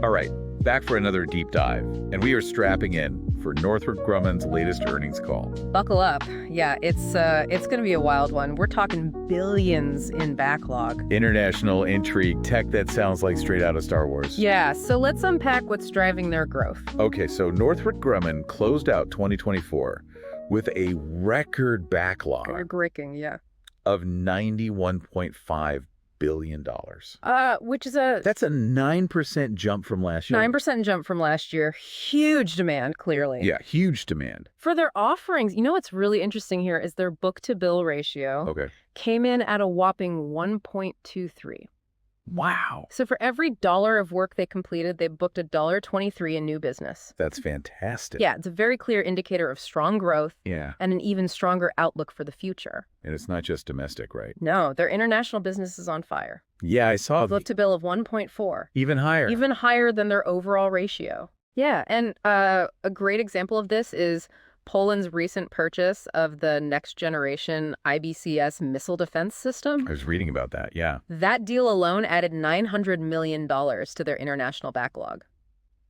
All right, back for another deep dive, and we are strapping in for Northrop Grumman's latest earnings call. Buckle up. Yeah, it's going to be a wild one. We're talking billions in backlog. International intrigue, tech that sounds like straight out of Star Wars. Yeah, so let's unpack what's driving their growth. Okay, so Northrop Grumman closed out 2024 with a record backlog Breaking, yeah. of $91.5 billion. Which is a That's a 9% jump from last year. 9% jump from last year. Huge demand, clearly. Yeah, huge demand. For their offerings, you know what's really interesting here is their book-to-bill ratio Okay. came in at a whopping 1.23. Wow. So for every dollar of work they completed, they booked $1.23 in new business. That's fantastic. Yeah, it's a very clear indicator of strong growth Yeah. and an even stronger outlook for the future. And it's not just domestic, right? No, their international business is on fire. Yeah, I saw Book-to-bill of 1.4. even higher. Even higher than their overall ratio. Yeah, and a great example of this is Poland's recent purchase of the next-generation IBCS missile defense system. I was reading about that, yeah. That deal alone added $900 million to their international backlog.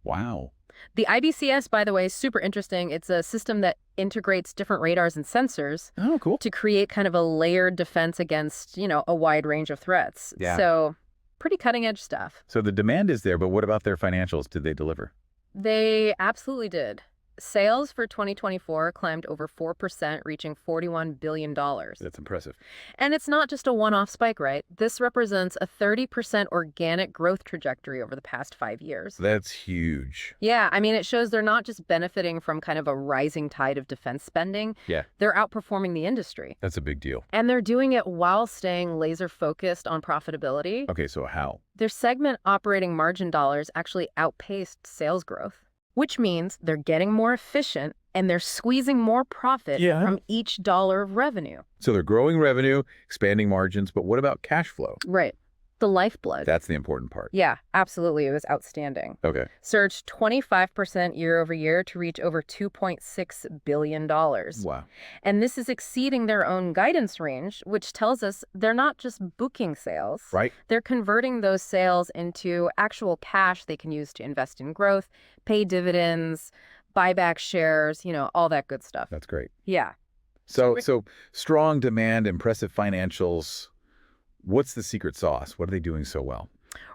Wow. The IBCS, by the way, is super interesting. It's a system that integrates different radars and sensors Oh, cool. to create kind of a layered defense against, a wide range of threats. Yeah. So pretty cutting-edge stuff. So the demand is there, but what about their financials? Did they deliver? They absolutely did. Sales for 2024 climbed over 4%, reaching $41 billion. That's impressive. And it's not just a one-off spike, right? This represents a 30% organic growth trajectory over the past 5 years. That's huge. Yeah, I mean, it shows they're not just benefiting from kind of a rising tide of defense spending. Yeah. They're outperforming the industry. That's a big deal. And they're doing it while staying laser-focused on profitability. Okay, so how? Their segment operating margin dollars actually outpaced sales growth, which means they're getting more efficient and they're squeezing more profit from each dollar of revenue. So they're growing revenue, expanding margins, but what about cash flow? Right. The lifeblood. That's the important part. Yeah, absolutely. It was outstanding. Okay. Surged 25% year over year to reach over $2.6 billion. Wow. And this is exceeding their own guidance range, which tells us they're not just booking sales. Right. They're converting those sales into actual cash they can use to invest in growth, pay dividends, buy back shares, all that good stuff. That's great. Yeah. So strong demand, impressive financials. What's the secret sauce? What are they doing so well?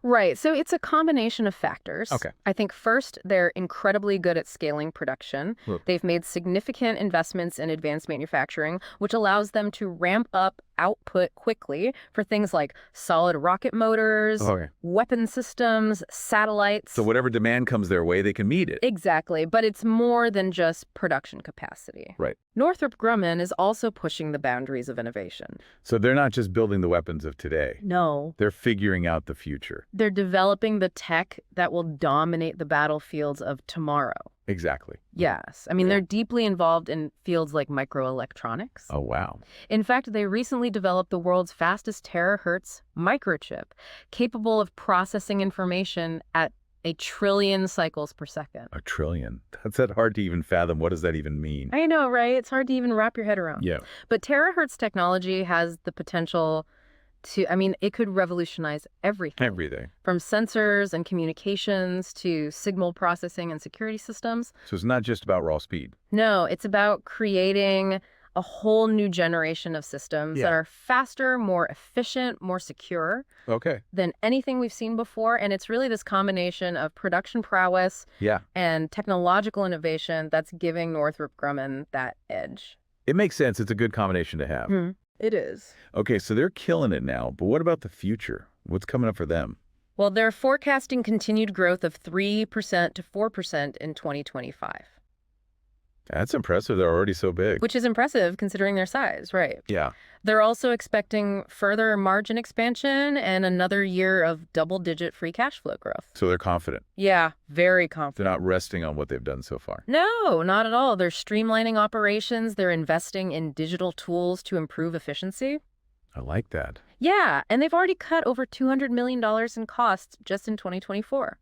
Right. So it's a combination of factors. Okay. I think first, they're incredibly good at scaling production. Look. They've made significant investments in advanced manufacturing, which allows them to ramp up output quickly for things like solid rocket motors, Okay. weapon systems, satellites. So whatever demand comes their way, they can meet it. Exactly. But it's more than just production capacity. Right. Northrop Grumman is also pushing the boundaries of innovation. So they're not just building the weapons of today. No. They're figuring out the future. They're developing the tech that will dominate the battlefields of tomorrow. Exactly. Yes. I mean, they're deeply involved in fields like microelectronics. Oh, wow. In fact, they recently developed the world's fastest terahertz microchip, capable of processing information at 1 trillion cycles per second. 1 trillion. That's that hard to even fathom. What does that even mean? I know, right? It's hard to even wrap your head around. Yeah. But terahertz technology has the potential to, it could revolutionize everything. Everything. From sensors and communications to signal processing and security systems. So it's not just about raw speed. No, it's about creating a whole new generation of systems that are faster, more efficient, more secure than anything we've seen before. And it's really this combination of production prowess and technological innovation that's giving Northrop Grumman that edge. It makes sense. It's a good combination to have. It is. Okay, so they're killing it now, but what about the future? What's coming up for them? Well, they're forecasting continued growth of 3% to 4% in 2025. That's impressive. They're already so big. Which is impressive considering their size, right? Yeah. They're also expecting further margin expansion and another year of double-digit free cash flow growth. So they're confident. Yeah, very confident. They're not resting on what they've done so far. No, not at all. They're streamlining operations. They're investing in digital tools to improve efficiency. I like that. Yeah, and they've already cut over $200 million in costs just in 2024.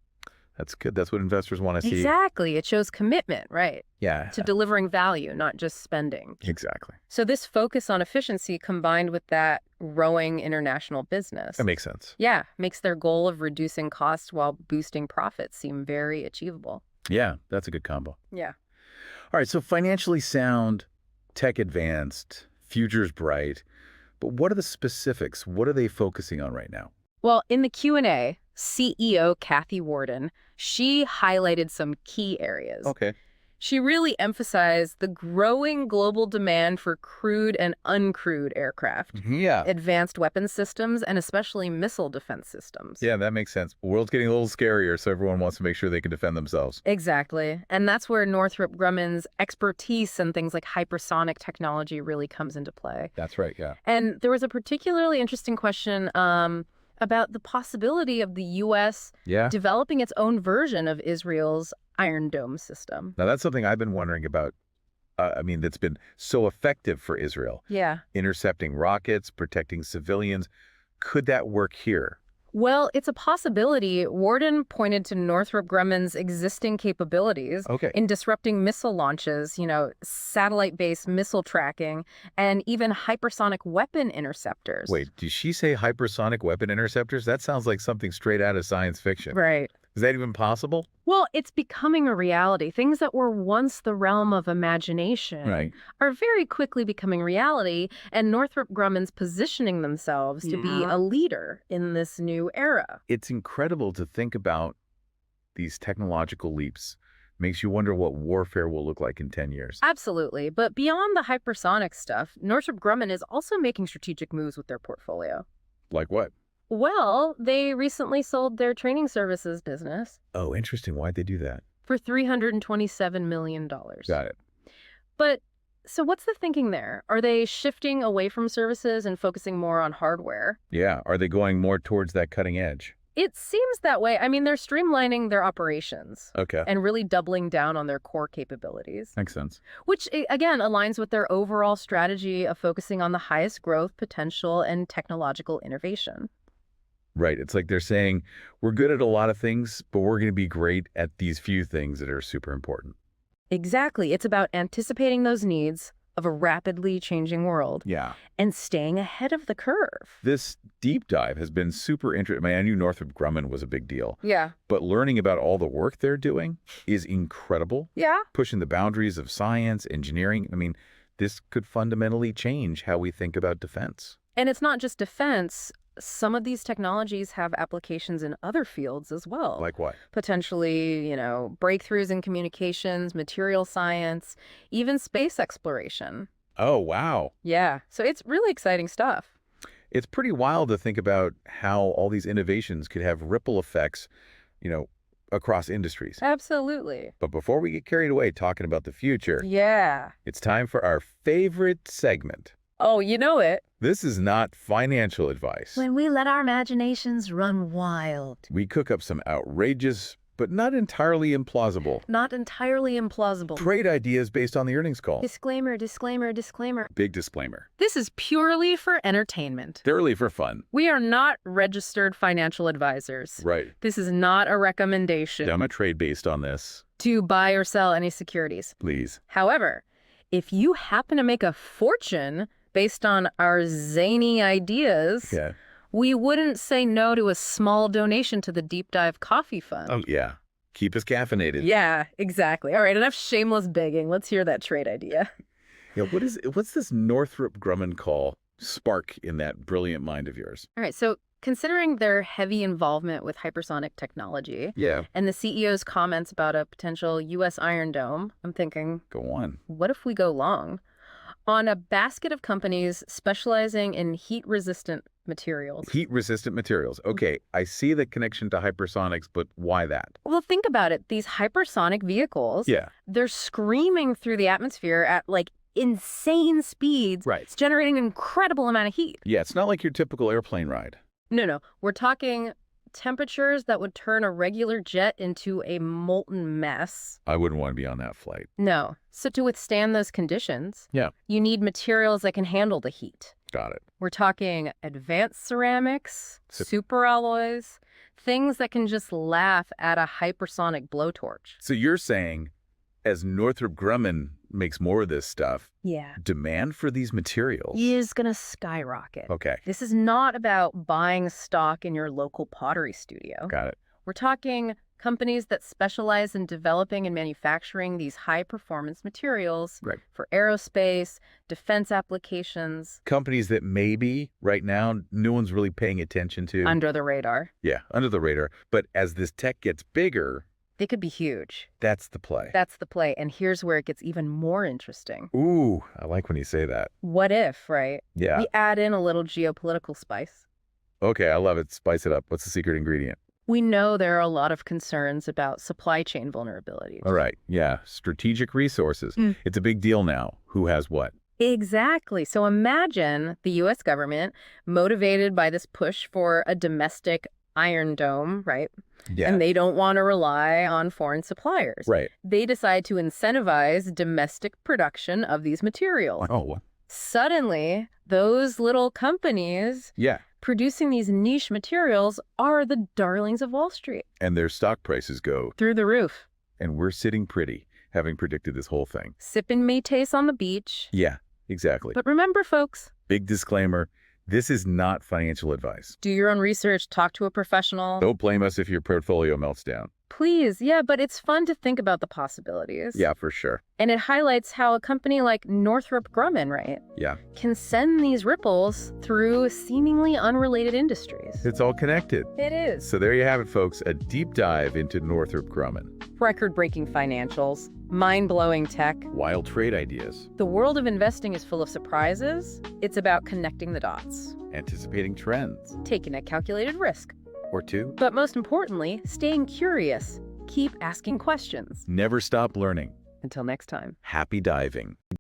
That's good. That's what investors want to see. Exactly. It shows commitment, right? Yeah. To delivering value, not just spending. Exactly. So this focus on efficiency combined with that growing international business. That makes sense. Yeah, makes their goal of reducing costs while boosting profits seem very achievable. Yeah, that's a good combo. Yeah. All right, so financially sound, tech advanced, future's bright. But what are the specifics? What are they focusing on right now? Well, in the Q&A, CEO Kathy Warden, she highlighted some key areas. Okay. She really emphasized the growing global demand for crewed and uncrewed aircraft, Yeah. advanced weapons systems, and especially missile defense systems. Yeah, that makes sense. The world's getting a little scarier, so everyone wants to make sure they can defend themselves. Exactly. And that's where Northrop Grumman's expertise in things like hypersonic technology really comes into play. That's right, yeah. And there was a particularly interesting question about the possibility of the U.S. developing its own version of Israel's Iron Dome system. Now, that's something I've been wondering about. That's been so effective for Israel. Yeah. Intercepting rockets, protecting civilians. Could that work here? Well, it's a possibility. Warden pointed to Northrop Grumman's existing capabilities in disrupting missile launches, satellite-based missile tracking, and even hypersonic weapon interceptors. Wait, did she say hypersonic weapon interceptors? That sounds like something straight out of science fiction. Right. Is that even possible? Well, it's becoming a reality. Things that were once the realm of imagination are very quickly becoming reality, and Northrop Grumman's positioning themselves to be a leader in this new era. It's incredible to think about these technological leaps. Makes you wonder what warfare will look like in 10 years. Absolutely. But beyond the hypersonic stuff, Northrop Grumman is also making strategic moves with their portfolio. Like what? Well, they recently sold their training services business. Oh, interesting. Why'd they do that? For $327 million. Got it. But, so what's the thinking there? Are they shifting away from services and focusing more on hardware? Yeah. Are they going more towards that cutting edge? It seems that way. I mean, they're streamlining their operations. Okay. And really doubling down on their core capabilities. Makes sense. Which, again, aligns with their overall strategy of focusing on the highest growth potential and technological innovation. Right. It's like they're saying, we're good at a lot of things, but we're going to be great at these few things that are super important. Exactly. It's about anticipating those needs of a rapidly changing world. Yeah. And staying ahead of the curve. This deep dive has been super interesting. I knew Northrop Grumman was a big deal. Yeah. But learning about all the work they're doing is incredible. Yeah. Pushing the boundaries of science, engineering. This could fundamentally change how we think about defense. And it's not just defense. Some of these technologies have applications in other fields as well. Like what? Potentially, breakthroughs in communications, material science, even space exploration. Oh, wow. Yeah. So it's really exciting stuff. It's pretty wild to think about how all these innovations could have ripple effects, across industries. Absolutely. But before we get carried away talking about the future, it's time for our favorite segment. Oh, you know it. This is not financial advice. When we let our imaginations run wild. We cook up some outrageous, but not entirely implausible. Not entirely implausible. Trade ideas based on the earnings call. Disclaimer, disclaimer, disclaimer. Big disclaimer. This is purely for entertainment. Purely for fun. We are not registered financial advisors. Right. This is not a recommendation. Dumb a trade based on this. To buy or sell any securities. Please. However, if you happen to make a fortune based on our zany ideas, we wouldn't say no to a small donation to the Deep Dive Coffee Fund. Oh, yeah. Keep us caffeinated. Yeah, exactly. All right, enough shameless begging. Let's hear that trade idea. Yeah, what's this Northrop Grumman call spark in that brilliant mind of yours? All right, so considering their heavy involvement with hypersonic technology and the CEO's comments about a potential U.S. Iron Dome, I'm thinking, go on. What if we go long? On a basket of companies specializing in heat-resistant materials. Heat-resistant materials. Okay, I see the connection to hypersonics, but why that? Well, think about it. These hypersonic vehicles, they're screaming through the atmosphere at, insane speeds. Right. It's generating an incredible amount of heat. Yeah, it's not like your typical airplane ride. No. We're talking temperatures that would turn a regular jet into a molten mess. I wouldn't want to be on that flight. No. So to withstand those conditions, you need materials that can handle the heat. Got it. We're talking advanced ceramics, superalloys, things that can just laugh at a hypersonic blowtorch. So you're saying, as Northrop Grumman makes more of this stuff, yeah, demand for these materials is going to skyrocket. Okay. This is not about buying stock in your local pottery studio. Got it. We're talking companies that specialize in developing and manufacturing these high-performance materials for aerospace, defense applications. Companies that maybe right now no one's really paying attention to. Under the radar. Yeah, under the radar. But as this tech gets bigger, they could be huge. That's the play. That's the play. And here's where it gets even more interesting. Ooh, I like when you say that. What if, right? Yeah. We add in a little geopolitical spice. Okay, I love it. Spice it up. What's the secret ingredient? We know there are a lot of concerns about supply chain vulnerabilities. All right. Yeah. Strategic resources. It's a big deal now. Who has what? Exactly. So imagine the U.S. government motivated by this push for a domestic Iron Dome, right? Yeah. And they don't want to rely on foreign suppliers. Right. They decide to incentivize domestic production of these materials. Oh. Suddenly, those little companies producing these niche materials are the darlings of Wall Street. And their stock prices go through the roof. And we're sitting pretty, having predicted this whole thing. Sipping métés on the beach. Yeah, exactly. But remember, folks. Big disclaimer, this is not financial advice. Do your own research, talk to a professional. Don't blame us if your portfolio melts down. Please, yeah, but it's fun to think about the possibilities. Yeah, for sure. And it highlights how a company like Northrop Grumman, right? Yeah. Can send these ripples through seemingly unrelated industries. It's all connected. It is. So there you have it, folks. A deep dive into Northrop Grumman. Record-breaking financials, mind-blowing tech. Wild trade ideas. The world of investing is full of surprises. It's about connecting the dots. Anticipating trends. Taking a calculated risk. Or two. But most importantly, staying curious. Keep asking questions. Never stop learning. Until next time. Happy diving.